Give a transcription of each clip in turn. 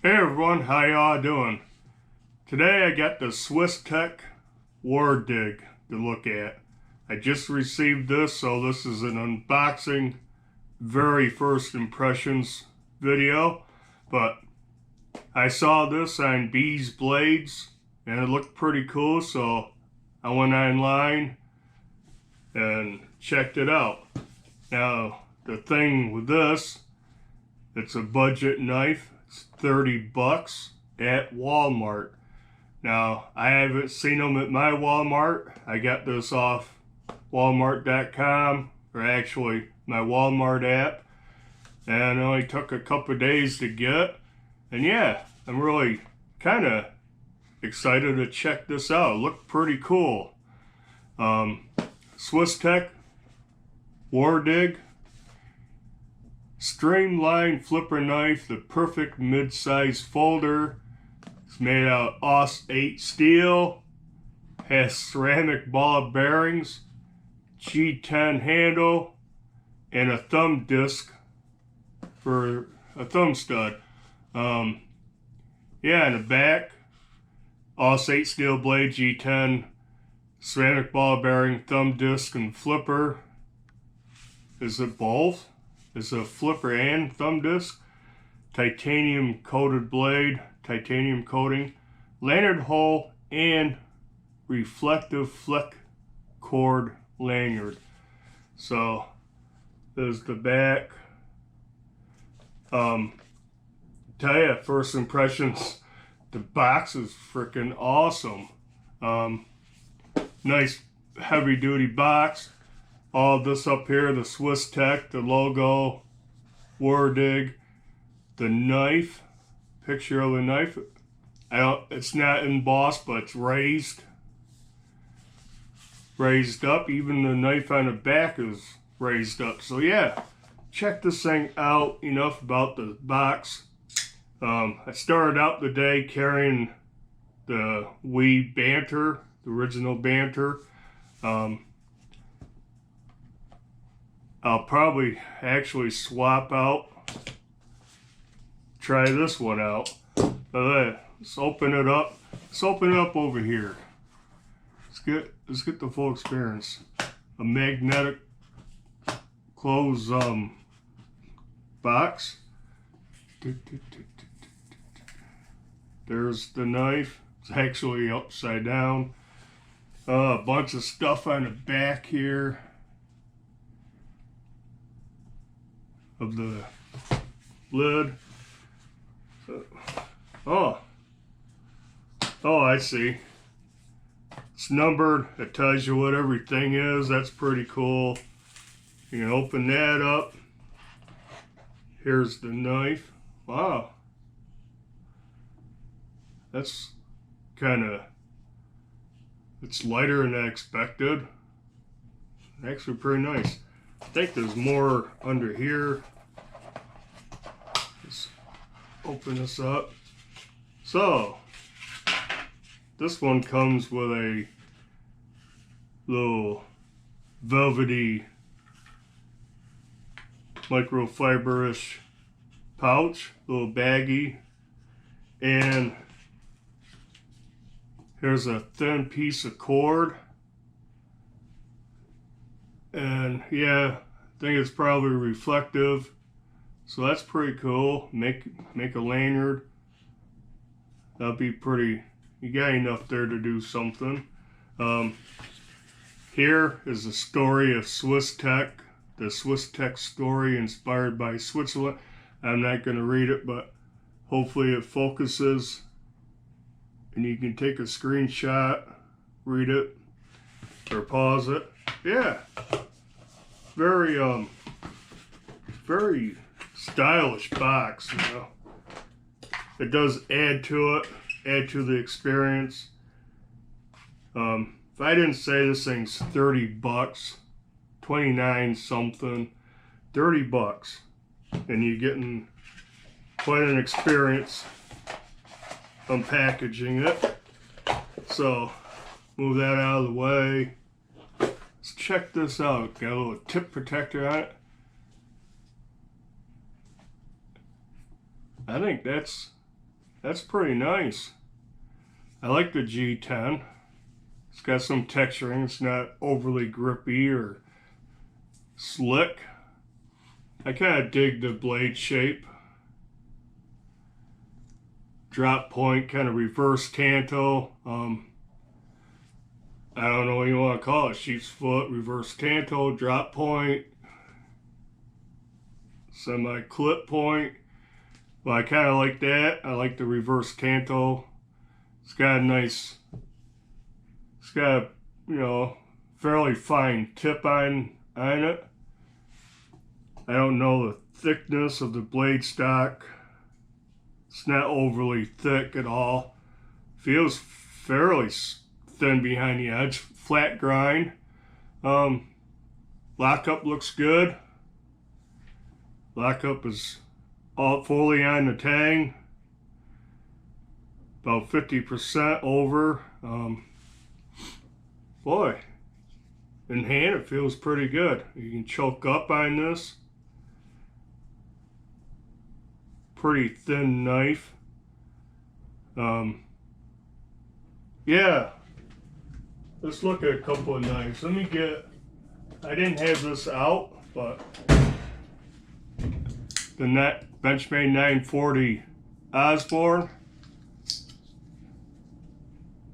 Hey everyone, how y'all doing? Today I got the SWISS TECH Wurdig to look at. I just received this, so this is an unboxing, very first impressions video. But I saw this on Bees Blades and it looked pretty cool, so I went online and checked it out. Now, the thing with this, it's a budget knife. It's $30 at Walmart. Now, I haven't seen them at my Walmart. I got this off Walmart.com, or actually my Walmart app, and it only took a couple days to get. And yeah, I'm really kind of excited to check this out. It looked pretty cool. SWISS TECH Wurdig Streamline Flipper Knife, the perfect mid-size folder. It's made out of AUS 8 steel, has ceramic ball bearings, G10 handle, and a thumb disc for a thumb stud. Yeah, in the back, AUS 8 steel blade, G10, ceramic ball bearing, thumb disc, and flipper. Is it both? It's a flipper and thumb disc. Titanium coated blade, titanium coating, lanyard hole, and reflective fleck cord lanyard. So there's the back. Tell you, first impressions, the box is freaking awesome. Nice heavy duty box. All this up here, the SWISS TECH, the logo, Wurdig, the knife, picture of the knife. It's not embossed, but it's raised up. Even the knife on the back is raised up. So yeah, check this thing out. Enough about the box. I started out the day carrying the Wii Banter, the original Banter. I'll probably actually swap out, try this one out. Let's open it up. Let's open it up over here. Let's get the full experience. A magnetic closed box. There's the knife. It's actually upside down. A bunch of stuff on the back here of the lid. Oh, I see. It's numbered. It tells you what everything is. That's pretty cool. You can open that up. Here's the knife. Wow. That's it's lighter than I expected. Actually pretty nice. I think there's more under here. Let's open this up. So, this one comes with a little velvety microfiber-ish pouch, little baggie, and here's a thin piece of cord. And yeah, I think it's probably reflective, so that's pretty cool. Make a lanyard. That'll be pretty. You got enough there to do something. Here is the story of SWISS TECH, the SWISS TECH story inspired by Switzerland. I'm not going to read it, but hopefully it focuses and you can take a screenshot, read it, or pause it. Yeah, very stylish box, you know. It does add to the experience. If I didn't say this thing's $30, 29 something, $30, and you're getting quite an experience unpackaging it. So move that out of the way. Let's check this out. Got a little tip protector on it. I think that's That's pretty nice. I like the G10. It's got some texturing. It's not overly grippy or slick. I kind of dig the blade shape. Drop point, kind of reverse tanto. I don't know what you want to call it. Sheep's foot, reverse tanto, drop point, semi clip point. Well, I kind of like that. I like the reverse tanto. It's got a nice, it's got a, fairly fine tip on it. I don't know the thickness of the blade stock. It's not overly thick at all. Feels fairly thin behind the edge. Flat grind. Lockup looks good. Lockup is all fully on the tang. About 50% over. Boy, in hand it feels pretty good. You can choke up on this. Pretty thin knife. Yeah. Let's look at a couple of knives. Let me get, I didn't have this out, but the Benchmade 940 Osborne.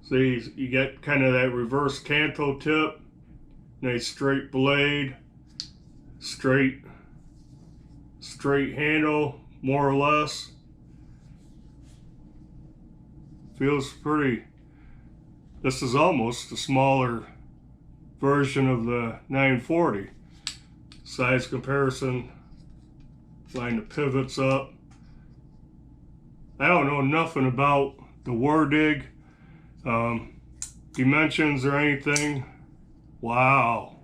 See, you get kind of that reverse tanto tip, nice straight blade, straight handle, more or less. Feels pretty. This is almost a smaller version of the 940. Size comparison. Line the pivots up. I don't know nothing about the Wurdig, dimensions or anything. Wow.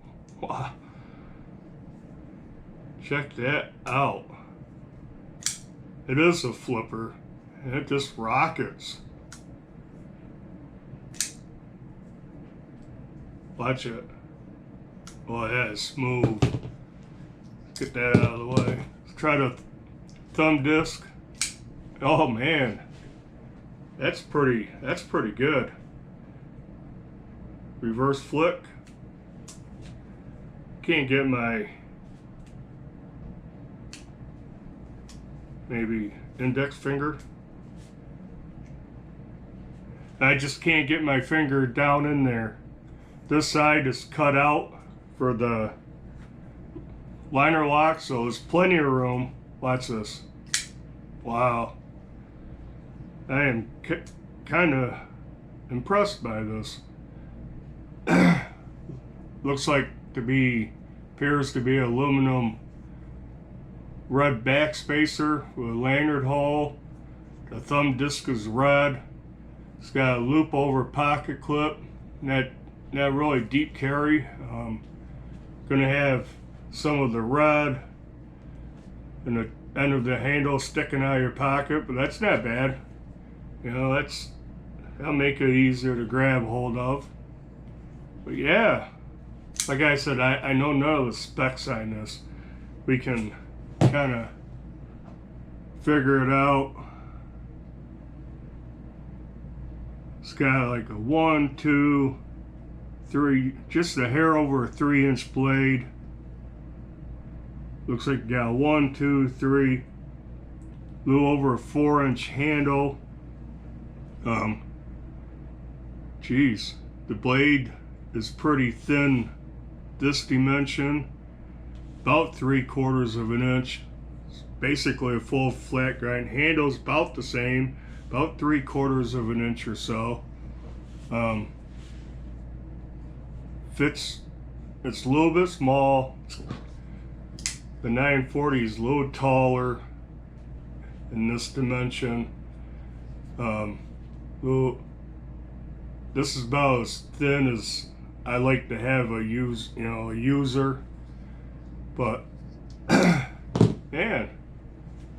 Check that out. It is a flipper, and it just rockets. Watch it. Oh, that is smooth. Get that out of the way. Let's try the thumb disc. Oh man, that's pretty good. Reverse flick. Can't get my maybe index finger. I just can't get my finger down in there. This side is cut out for the liner lock, so there's plenty of room. Watch this. Wow. I am kind of impressed by this. Looks like appears to be aluminum red back spacer with a lanyard hole. The thumb disc is red. It's got a loop over pocket clip. Not really deep carry. Gonna have some of the red and the end of the handle sticking out of your pocket, but that's not bad. That'll make it easier to grab hold of. But yeah, like I said, I know none of the specs on this. We can kind of figure it out. It's got like a 1, 2, 3, just a hair over a 3-inch blade. Looks like you got a 1, 2, 3, a little over a 4-inch handle. Geez, the blade is pretty thin this dimension, about 3/4 of an inch. It's basically a full flat grind. Handle's about the same, about 3/4 of an inch or so. Fits, it's a little bit small. The 940 is a little taller in this dimension. This is about as thin as I like to have a user. But man,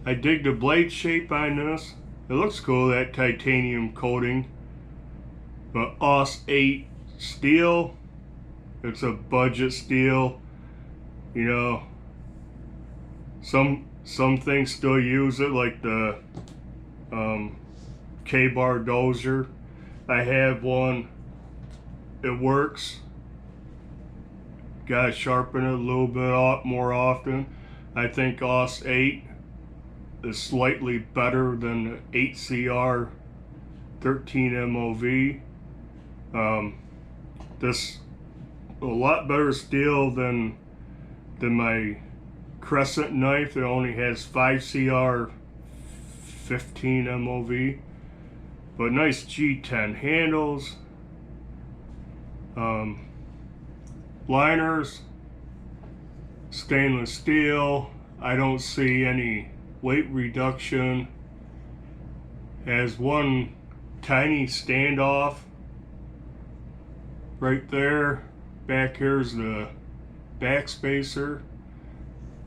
I dig the blade shape on this. It looks cool, that titanium coating. But AUS 8 steel. It's a budget steel. Some things still use it, like the K-bar dozer. I have one. It works. Gotta sharpen it a little bit more often. I think OS 8 is slightly better than the 8CR 13 MOV. This a lot better steel than my crescent knife that only has 5CR 15 MOV. But nice G10 handles. Liners, stainless steel. I don't see any weight reduction. Has one tiny standoff right there. Back here's the back spacer,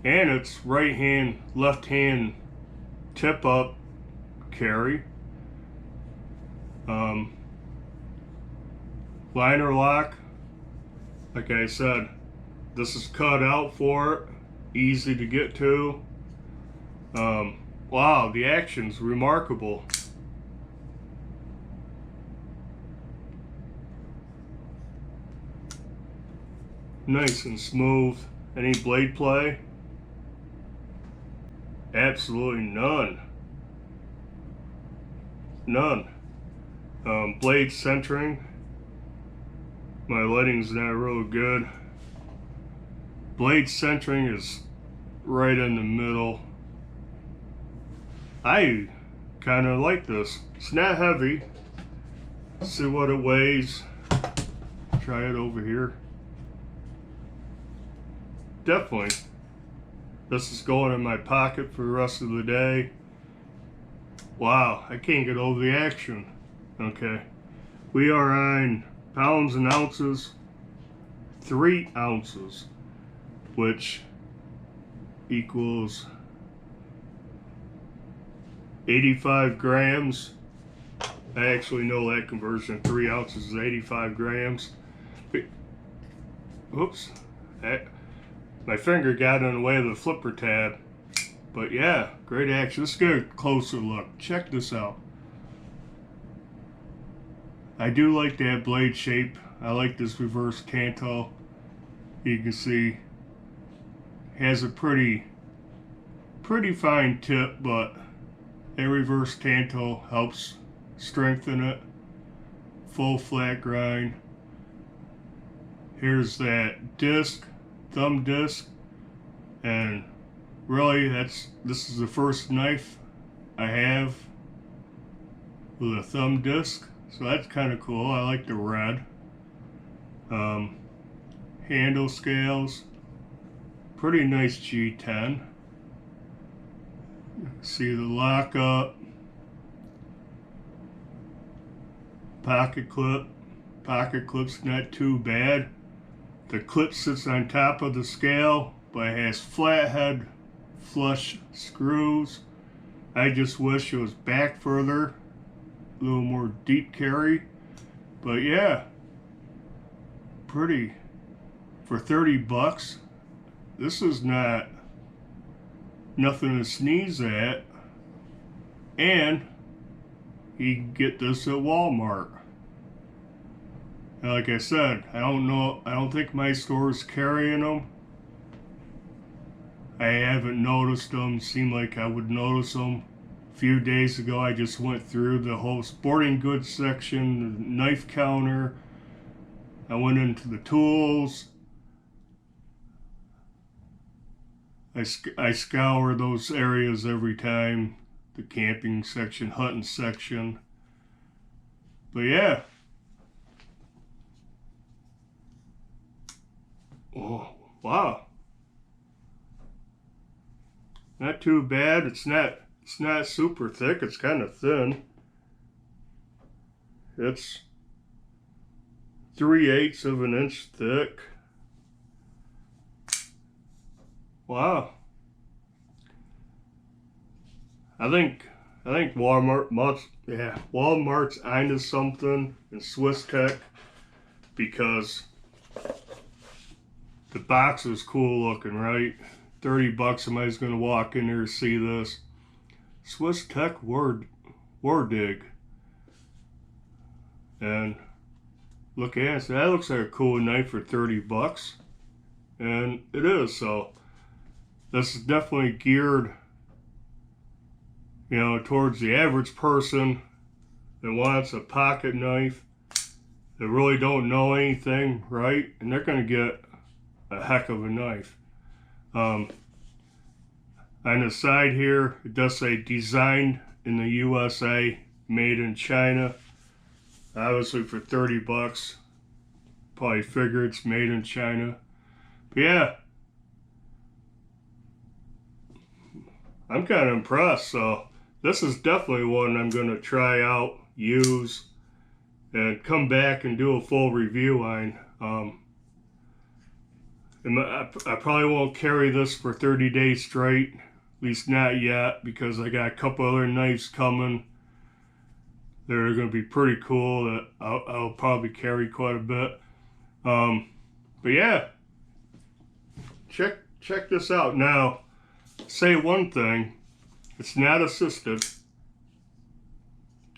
and it's right hand, left hand tip up carry. Liner lock, like I said, this is cut out for it, easy to get to. Wow, the action's remarkable. Nice and smooth. Any blade play? Absolutely none. None. Blade centering. My lighting's not real good. Blade centering is right in the middle. I kind of like this. It's not heavy. Let's see what it weighs. Try it over here. Definitely. This is going in my pocket for the rest of the day. Wow, I can't get over the action. Okay. We are on pounds and ounces. 3 ounces, which equals 85 grams. I actually know that conversion. 3 ounces is 85 grams. Oops. My finger got in the way of the flipper tab. But yeah, great action. Let's get a closer look. Check this out. I do like that blade shape. I like this reverse tanto. You can see has a pretty fine tip, but a reverse tanto helps strengthen it. Full flat grind. Here's that disc, thumb disc, and really this is the first knife I have with a thumb disc, so that's kind of cool. I like the red. Handle scales, pretty nice G10. See the lockup, pocket clip. Pocket clip's not too bad. The clip sits on top of the scale, but it has flathead flush screws. I just wish it was back further, a little more deep carry. But yeah, pretty. For 30 bucks, this is nothing to sneeze at. And you can get this at Walmart. Like I said, I don't think my store's carrying them. I haven't noticed them. Seemed like I would notice them. A few days ago, I just went through the whole sporting goods section, the knife counter. I went into the tools. I scour those areas every time. The camping section, hunting section. But yeah. Oh, wow. Not too bad. It's not super thick. It's kind of thin. It's 3/8 of an inch thick. Wow. I think Walmart's onto something in SWISS TECH, because the box is cool looking, right? 30 bucks, somebody's gonna walk in there and see this. SWISS TECH Wurdig. and look at it. So that looks like a cool knife for 30 bucks. And it is. So this is definitely geared, you know, towards the average person that wants a pocket knife, that really don't know anything, right? And they're going to get a heck of a knife. On the side here, it does say designed in the USA, made in China. Obviously for 30 bucks. Probably figure it's made in China. But yeah, I'm kind of impressed. So this is definitely one I'm going to try out, use, and come back and do a full review on. I probably won't carry this for 30 days straight, at least not yet, because I got a couple other knives coming that are going to be pretty cool that I'll probably carry quite a bit. But yeah, check this out. Now, say one thing, it's not assisted.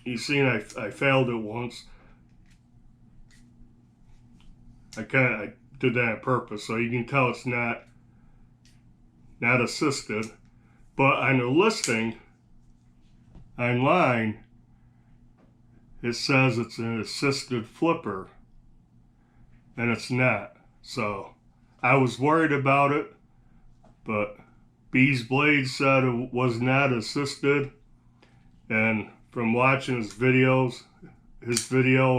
You seen I failed it once. I did that on purpose, so you can tell it's not assisted. But on the listing online, it says it's an assisted flipper, and it's not. So I was worried about it, but Bees Blades said it was not assisted, and from watching his video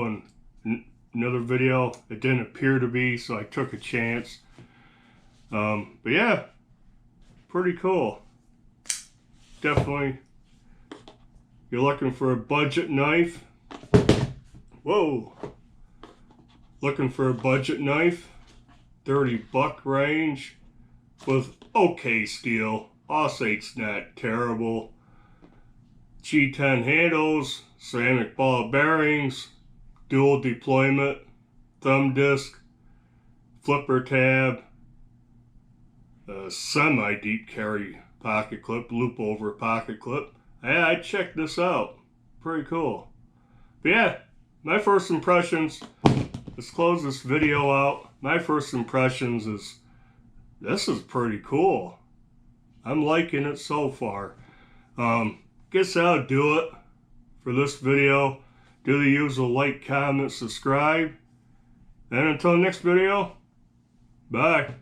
and another video, it didn't appear to be, so I took a chance. But yeah, pretty cool. Definitely, you're looking for a budget knife. Whoa. Looking for a budget knife, 30 buck range with okay steel. I'll say it's not terrible. G10 handles, ceramic ball bearings, dual deployment, thumb disc, flipper tab, semi-deep carry pocket clip, loop over pocket clip. Yeah, I checked this out. Pretty cool. But yeah, my first impressions, let's close this video out. My first impressions is, this is pretty cool. I'm liking it so far. Guess that'll do it for this video. Do the usual like, comment, subscribe. And until next video, bye.